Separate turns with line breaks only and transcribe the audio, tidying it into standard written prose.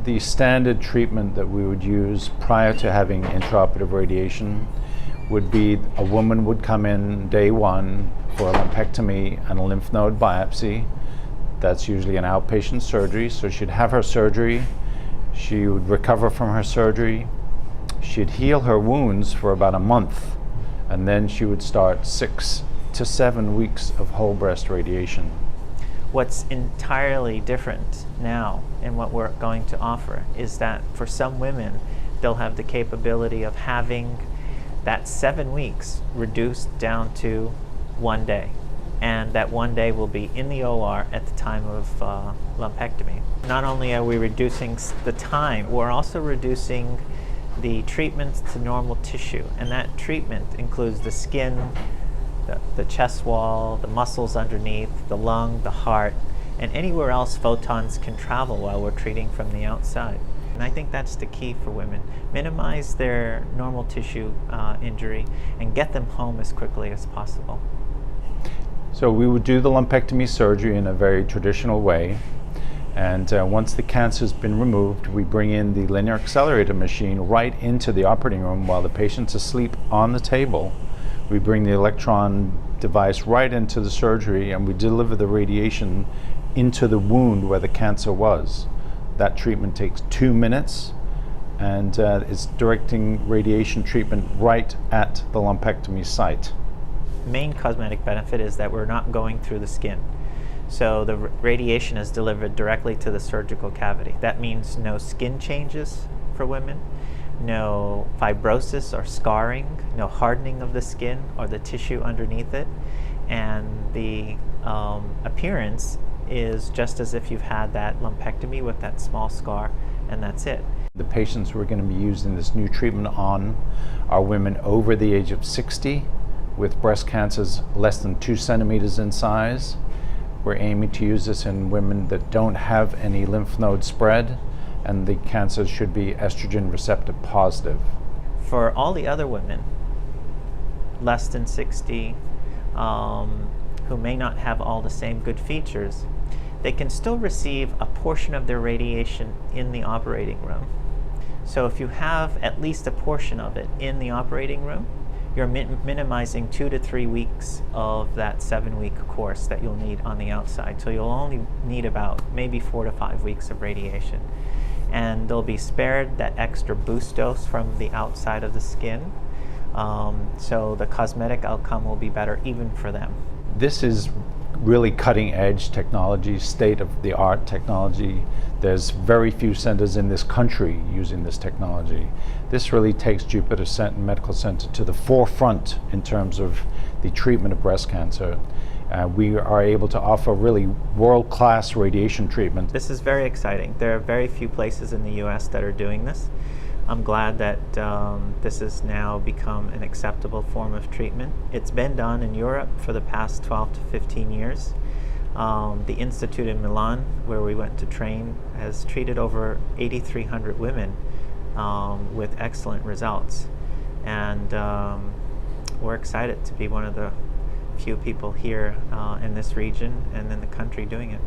The standard treatment that we would use prior to having intraoperative radiation would be a woman would come in day one for a lumpectomy and a lymph node biopsy. That's usually an outpatient surgery, so she'd have her surgery, she would recover from her surgery, she'd heal her wounds for about a month, and then she would start 6 to 7 weeks of whole breast radiation.
What's entirely different now in what we're going to offer is that for some women, they'll have the capability of having that 7 weeks reduced down to 1 day. And that 1 day will be in the OR at the time of lumpectomy. Not only are we reducing the time, we're also reducing the treatment to normal tissue. And that treatment includes the skin, the chest wall, the muscles underneath, the lung, the heart, and anywhere else photons can travel while we're treating from the outside. And I think that's the key for women. Minimize their normal tissue injury and get them home as quickly as possible.
So we would do the lumpectomy surgery in a very traditional way. And once the cancer's been removed, we bring in the linear accelerator machine right into the operating room while the patient's asleep on the table. We bring the electron device right into the surgery and we deliver the radiation into the wound where the cancer was. That treatment takes 2 minutes and is directing radiation treatment right at the lumpectomy site.
Main cosmetic benefit is that we're not going through the skin. So the radiation is delivered directly to the surgical cavity. That means no skin changes for women, no fibrosis or scarring, no hardening of the skin or the tissue underneath it, and the appearance is just as if you've had that lumpectomy with that small scar, and that's it.
The patients we're going to be using this new treatment on are women over the age of 60 with breast cancers less than 2 centimeters in size. We're aiming to use this in women that don't have any lymph node spread, and the cancer should be estrogen receptor positive.
For all the other women, less than 60, who may not have all the same good features, they can still receive a portion of their radiation in the operating room. So if you have at least a portion of it in the operating room, you're minimizing 2 to 3 weeks of that 7-week course that you'll need on the outside. So you'll only need about maybe 4 to 5 weeks of radiation. And they'll be spared that extra boost dose from the outside of the skin. So the cosmetic outcome will be better even for them.
This is really cutting edge technology, state of the art technology. There's very few centers in this country using this technology. This really takes Jupiter Medical Center to the forefront in terms of the treatment of breast cancer. We are able to offer really world-class radiation treatment.
This is very exciting. There are very few places in the US that are doing this. I'm glad that this has now become an acceptable form of treatment. It's been done in Europe for the past 12 to 15 years. The Institute in Milan, where we went to train, has treated over 8,300 women with excellent results. And we're excited to be one of the few people here in this region and in the country doing it.